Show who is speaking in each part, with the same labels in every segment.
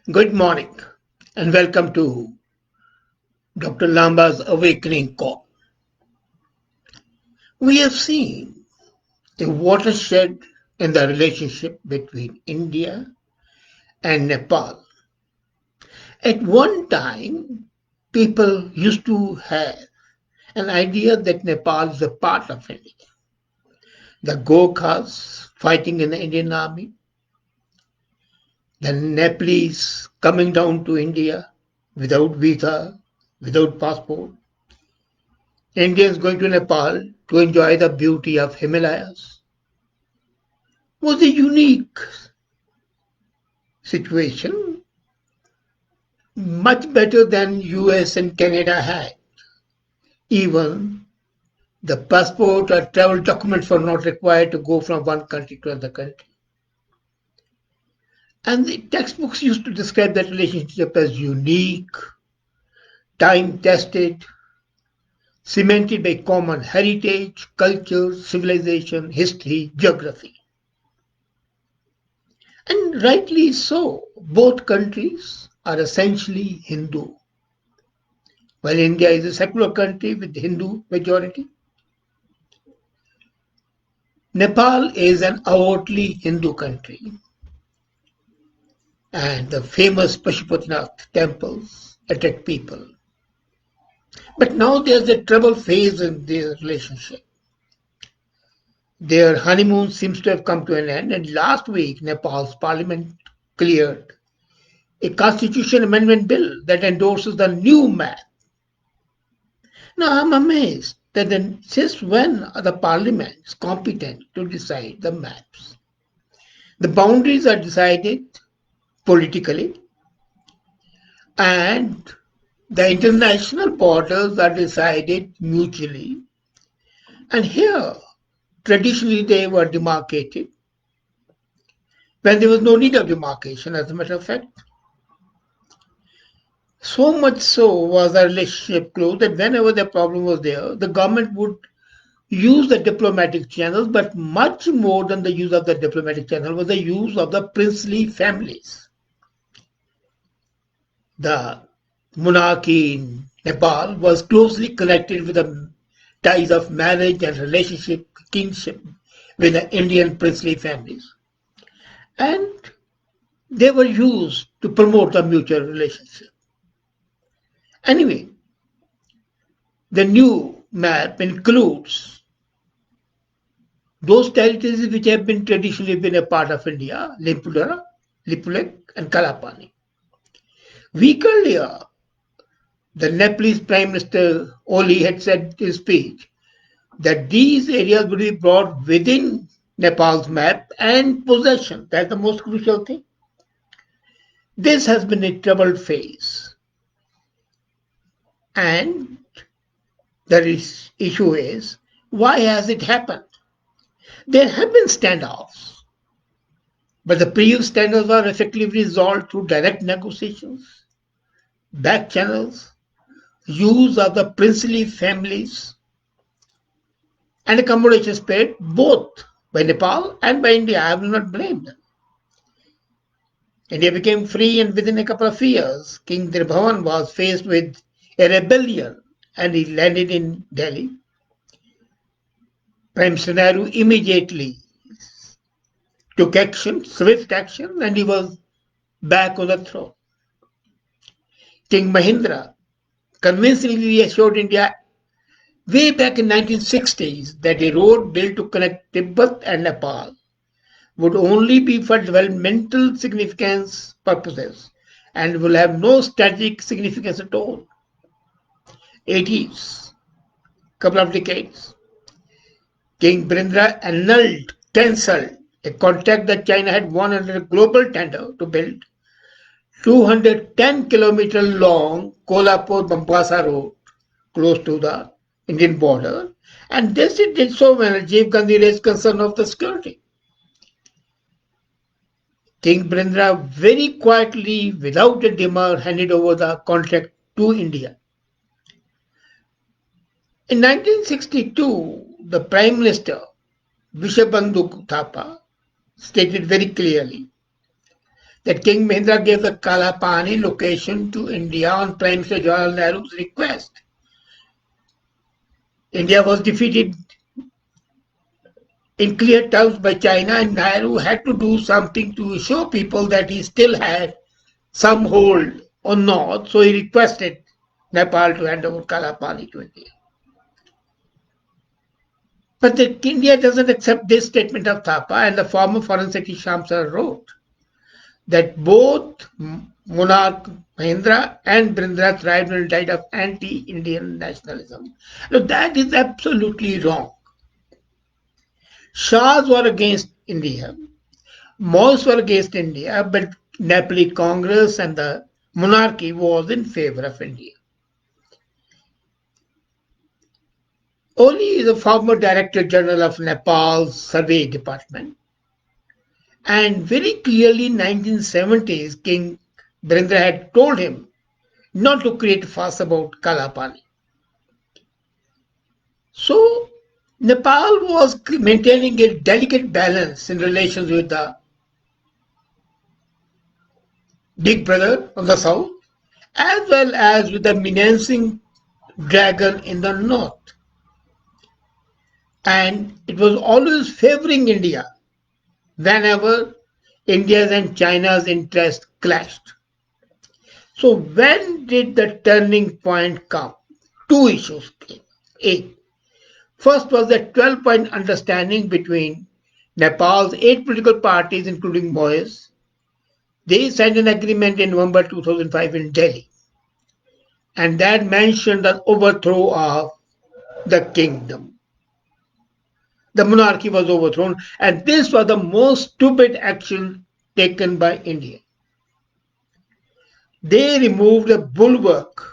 Speaker 1: Good morning and welcome to Dr. Lamba's Awakening Call. We have seen a watershed in the relationship between India and Nepal. At one time, people used to have an idea that Nepal is a part of India. The Gorkhas fighting in the Indian army, the Nepalese coming down to India without visa, without passport, Indians going to Nepal to enjoy the beauty of Himalayas was a unique situation, much better than US and Canada had. Even the passport or travel documents were not required to go from one country to another country. And the textbooks used to describe that relationship as unique, time tested, cemented by common heritage, culture, civilization, history, geography. And rightly so, both countries are essentially Hindu. While India is a secular country with Hindu majority, Nepal is an outwardly Hindu country, and the famous Pashupatinath temples attract people. But now there's a trouble phase in their relationship. Their honeymoon seems to have come to an end, and last week Nepal's parliament cleared a constitution amendment bill that endorses the new map. Now I'm amazed that then since when are the parliaments competent to decide the maps? The boundaries are decided politically and the international borders are decided mutually. And here, traditionally they were demarcated when there was no need of demarcation, as a matter of fact. So much so was the relationship close that whenever the problem was there, the government would use the diplomatic channels, but much more than the use of the diplomatic channel was the use of the princely families. The monarchy in Nepal was closely connected with the ties of marriage and relationship, kinship with the Indian princely families. And they were used to promote the mutual relationship. Anyway, the new map includes those territories which have been traditionally been a part of India, Lipulekh and Kalapani. Week earlier, the Nepalese Prime Minister Oli had said in his speech that these areas would be brought within Nepal's map and possession. That's the most crucial thing. This has been a troubled phase. And the issue is, why has it happened? There have been standoffs, but the previous standoffs are effectively resolved through direct negotiations, back channels, use of the princely families, and accommodation paid both by Nepal and by India. I will not blame them. India became free, and within a couple of years, King Dirbhavan was faced with a rebellion and he landed in Delhi. Prime Minister Nehru immediately took action, swift action, and he was back on the throne. King Mahindra convincingly reassured India way back in 1960s that a road built to connect Tibet and Nepal would only be for developmental significance purposes and will have no strategic significance at all. 80s, couple of decades, King Brindra annulled, cancelled a contract that China had won under a global tender to build 210-kilometer long Kolhapur-Mombasa road close to the Indian border, and this it did so when Rajiv Gandhi raised concern of the security. King Brindra very quietly, without a demur, handed over the contract to India. In 1962, the Prime Minister, Vishabandhu Thapa, stated very clearly that King Mahendra gave the Kalapani location to India on Prime Minister Jawaharlal Nehru's request. India was defeated in clear terms by China, and Nehru had to do something to show people that he still had some hold on North, so he requested Nepal to hand over Kalapani to India. But India doesn't accept this statement of Thapa, and the former Foreign Secretary Shamsar wrote that both monarch Mahendra and Birendra thrived and died of anti-Indian nationalism. Now that is absolutely wrong. Shahs were against India, Moghals were against India, but Nepali Congress and the monarchy was in favor of India. Oli is a former Director General of Nepal's Survey Department. And very clearly in 1970s, King Birendra had told him not to create fuss about Kalapani. So Nepal was maintaining a delicate balance in relations with the big brother of the south, as well as with the menacing dragon in the north. And it was always favoring India whenever India's and China's interests clashed. So when did the turning point come? Two issues came. First was the 12-point understanding between Nepal's 8 political parties, including Maoists. They signed an agreement in November 2005 in Delhi, and that mentioned the overthrow of the kingdom. The monarchy was overthrown, and this was the most stupid action taken by India. They removed a bulwark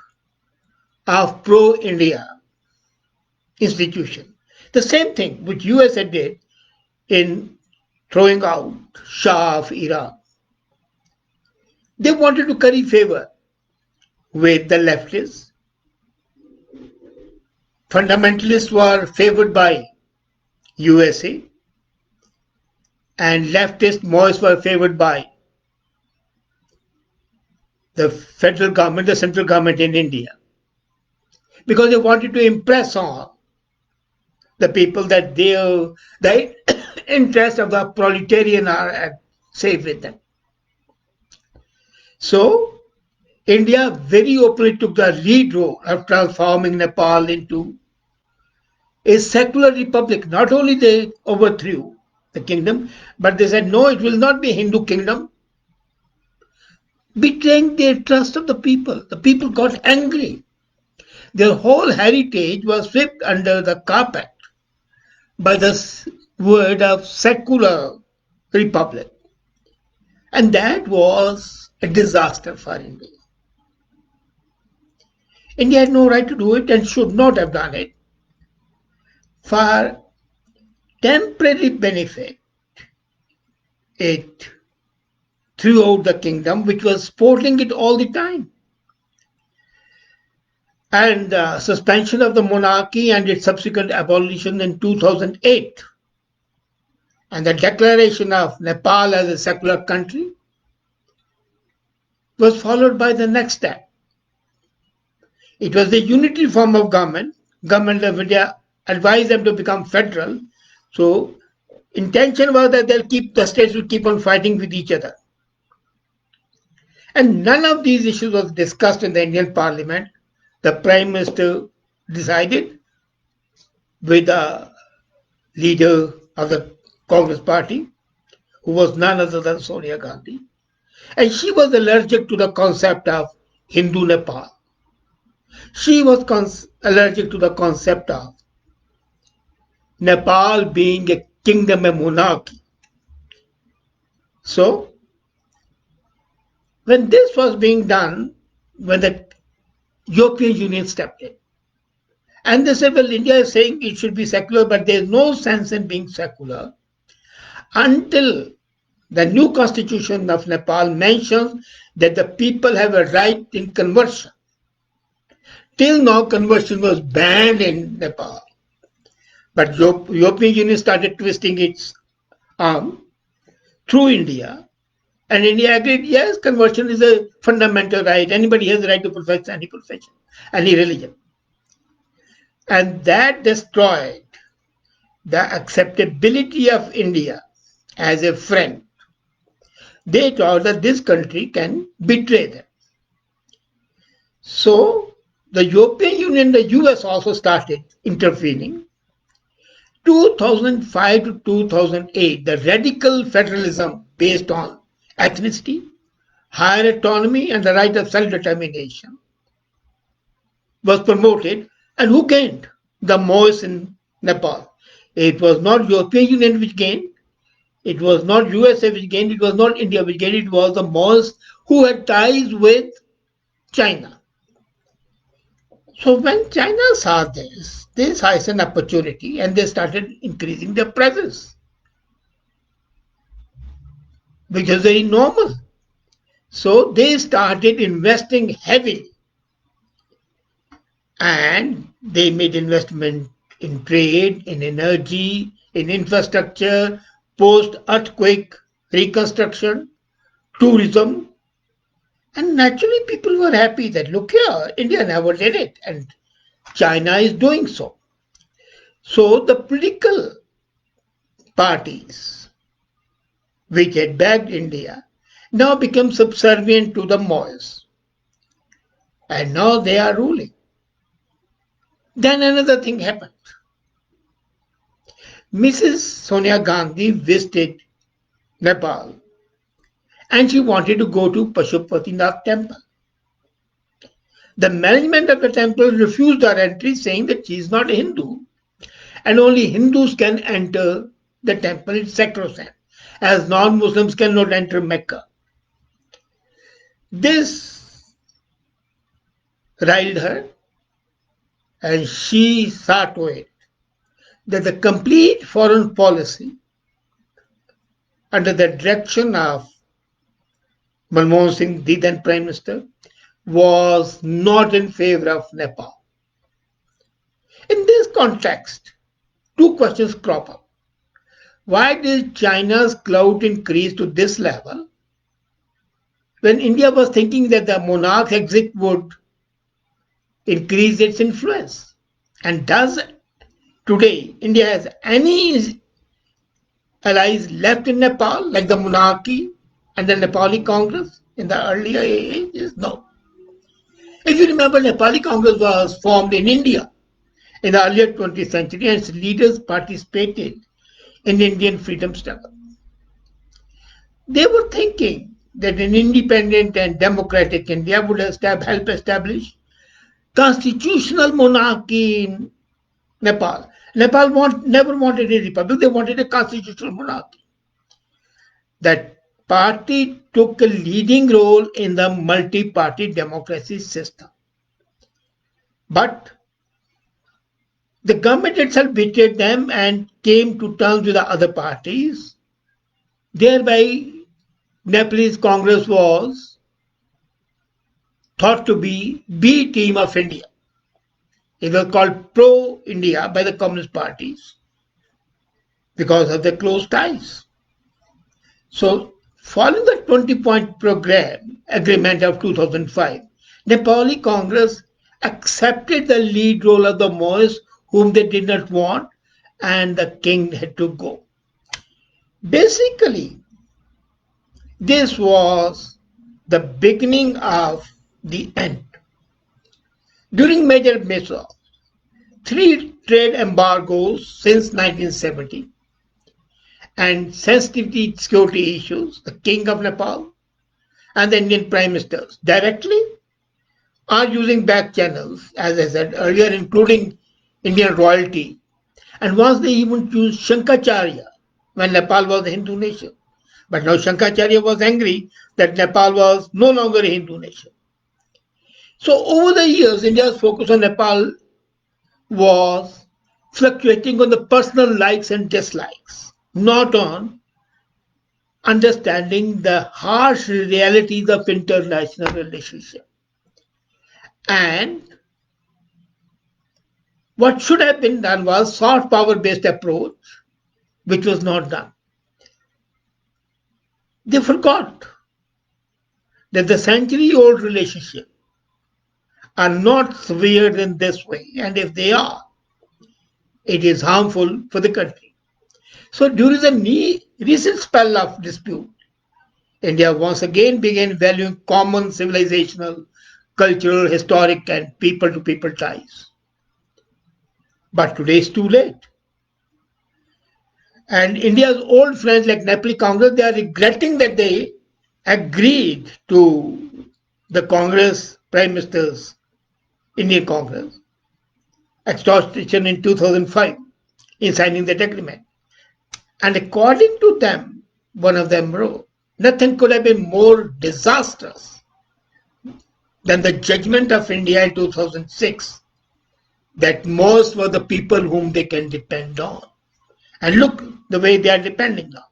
Speaker 1: of pro-India institution. The same thing which USA did in throwing out Shah of Iran. They wanted to curry favor with the leftists. Fundamentalists were favored by USA, and leftist Maoists were favored by the federal government, the central government in India, because they wanted to impress on the people that the interests of the proletarian are safe with them. So India very openly took the lead role of transforming Nepal into a secular republic. Not only they overthrew the kingdom, but they said, no, it will not be a Hindu kingdom, betraying the trust of the people. The people got angry. Their whole heritage was swept under the carpet by the word of secular republic. And that was a disaster for India. India had no right to do it and should not have done it. For temporary benefit, it threw out the kingdom, which was supporting it all the time. And the suspension of the monarchy and its subsequent abolition in 2008, and the declaration of Nepal as a secular country, was followed by the next step. It was the unitary form of government. Government of India advised them to become federal. So intention was that the states will keep on fighting with each other. And none of these issues was discussed in the Indian Parliament. The Prime Minister decided with the leader of the Congress Party, who was none other than Sonia Gandhi. And she was allergic to the concept of Hindu-Nepal. She was allergic to the concept of Nepal being a kingdom, a monarchy. So, when this was being done, when the European Union stepped in, and they said, well, India is saying it should be secular, but there is no sense in being secular until the new constitution of Nepal mentions that the people have a right in conversion. Till now, conversion was banned in Nepal. But European Union started twisting its arm through India And India agreed, yes, conversion is a fundamental right. Anybody has the right to profess any profession, any religion. And that destroyed the acceptability of India as a friend. They thought that this country can betray them. So the European Union, the US also started intervening. 2005 to 2008, the radical federalism based on ethnicity, higher autonomy, and the right of self-determination was promoted. And who gained? The Moors in Nepal. It was not European Union which gained. It was not USA which gained. It was not India which gained. It was the Moors who had ties with China. So when China saw this, they saw it as an opportunity and they started increasing their presence, which is very normal. So they started investing heavily and they made investment in trade, in energy, in infrastructure, post-earthquake reconstruction, tourism. And naturally people were happy that look here, India never did it and China is doing so. So the political parties which had backed India now become subservient to the Moors. And now they are ruling. Then another thing happened. Mrs. Sonia Gandhi visited Nepal and she wanted to go to Pashupatinath temple. The management of the temple refused her entry, saying that she is not a Hindu and only Hindus can enter the temple. It's sacrosanct, as non-Muslims cannot enter Mecca. This riled her and she saw to it that the complete foreign policy under the direction of Manmohan Singh, the then Prime Minister, was not in favor of Nepal. In this context, two questions crop up. Why did China's clout increase to this level when India was thinking that the monarch exit would increase its influence? And does today India has any allies left in Nepal, like the monarchy and the Nepali Congress in the earlier ages? No. If you remember, Nepali Congress was formed in India in the earlier 20th century and its leaders participated in Indian freedom struggle. They were thinking that an independent and democratic India would help establish constitutional monarchy in Nepal. Nepal never wanted a republic, they wanted a constitutional monarchy. That party took a leading role in the multi-party democracy system. But the government itself betrayed them and came to terms with the other parties. Thereby, Nepalese Congress was thought to be B team of India. It was called pro-India by the communist parties because of their close ties. So, following the 20-point program agreement of 2005, Nepali Congress accepted the lead role of the Moors whom they did not want and the king had to go. Basically, this was the beginning of the end. During major Mesa, three trade embargoes since 1970 and sensitivity security issues, the King of Nepal and the Indian Prime Ministers directly are using back channels, as I said earlier, including Indian royalty. And once they even used Shankaracharya when Nepal was a Hindu nation. But now Shankaracharya was angry that Nepal was no longer a Hindu nation. So over the years, India's focus on Nepal was fluctuating on the personal likes and dislikes, not on understanding the harsh realities of international relationship. And what should have been done was soft power-based approach, which was not done. They forgot that the century-old relationships are not severed in this way, and if they are, it is harmful for the country. So during the recent spell of dispute, India once again began valuing common civilizational, cultural, historic, and people-to-people ties. But today is too late. And India's old friends like Nepali Congress, they are regretting that they agreed to the Congress Prime Minister's Indian Congress extradition in 2005 in signing that agreement. And according to them, one of them wrote, nothing could have been more disastrous than the judgment of India in 2006 that most were the people whom they can depend on. And look the way they are depending now.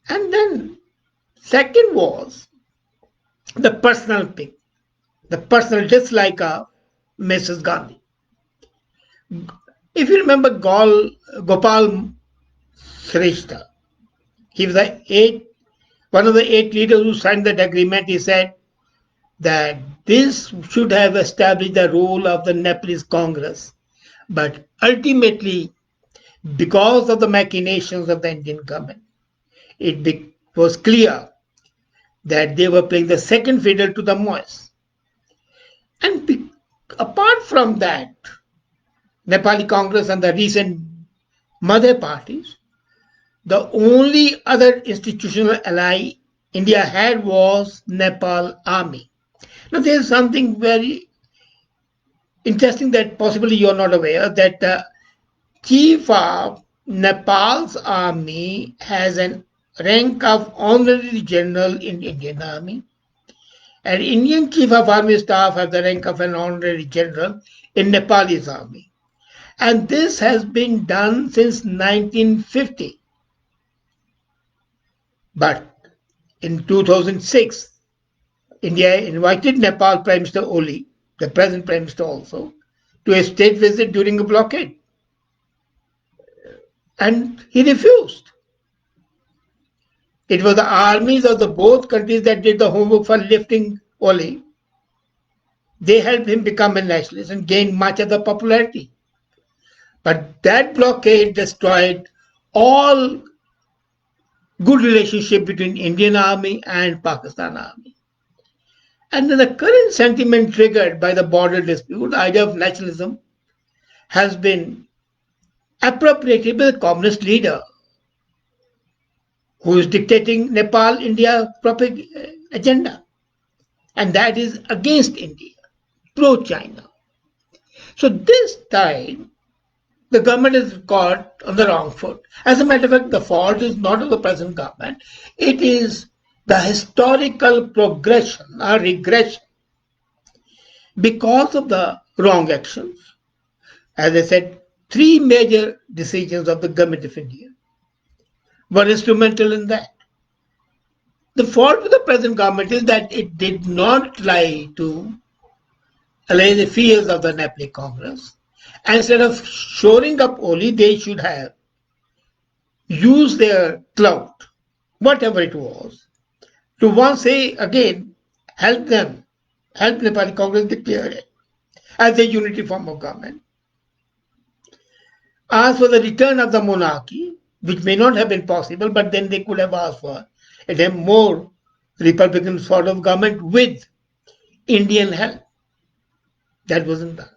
Speaker 1: And then second was the personal pick, the personal dislike of Mrs. Gandhi. If you remember Gopal Shrestha, he was one of the 8 leaders who signed that agreement. He said that this should have established the role of the Nepalese Congress. But ultimately, because of the machinations of the Indian government, it was clear that they were playing the second fiddle to the Mois. And apart from that, Nepali Congress and the recent mother parties, the only other institutional ally India had was Nepal army. Now there is something very interesting that possibly you are not aware, that the chief of Nepal's army has an rank of honorary general in Indian army, and Indian chief of army staff has the rank of an honorary general in Nepalese army. And this has been done since 1950. But in 2006, India invited Nepal Prime Minister Oli, the present Prime Minister also, to a state visit during a blockade. And he refused. It was the armies of the both countries that did the homework for lifting Oli. They helped him become a nationalist and gain much of the popularity. But that blockade destroyed all good relationship between Indian army and Pakistan army. And then the current sentiment triggered by the border dispute, the idea of nationalism, has been appropriated by the communist leader who is dictating Nepal-India agenda. And that is against India, pro-China. So this time, the government is caught on the wrong foot. As a matter of fact, the fault is not of the present government. It is the historical progression or regression because of the wrong actions. As I said, 3 major decisions of the government of India were instrumental in that. The fault with the present government is that it did not try to allay the fears of the Nepali Congress. Instead of shoring up Oli, they should have used their clout, whatever it was, to once say again, help Nepali Congress declare it as a unity form of government. Ask for the return of the monarchy, which may not have been possible, but then they could have asked for a more republican sort of government with Indian help. That wasn't done.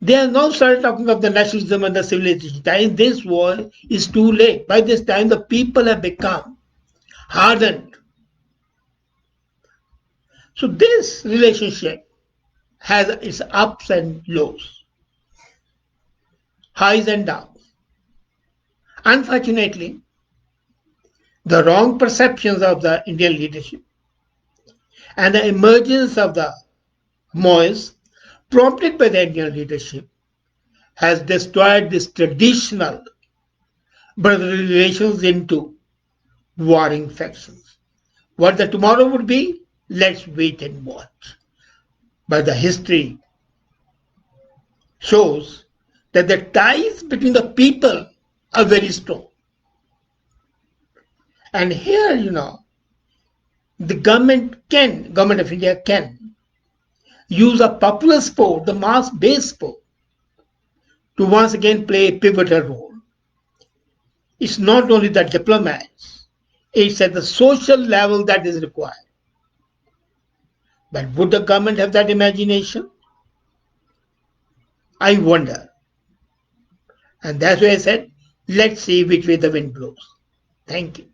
Speaker 1: They have now started talking of the nationalism and the civilization. This war is too late. By this time, the people have become hardened. So this relationship has its ups and lows, highs and downs. Unfortunately, the wrong perceptions of the Indian leadership and the emergence of the Mois prompted by the Indian leadership has destroyed this traditional brotherly relations into warring factions. What the tomorrow would be, let's wait and watch. But the history shows that the ties between the people are very strong. And here, The government of India can use a popular sport, the mass-based sport, to once again play a pivotal role. It's not only the diplomats, it's at the social level that is required. But would the government have that imagination? I wonder. And that's why I said, let's see which way the wind blows. Thank you.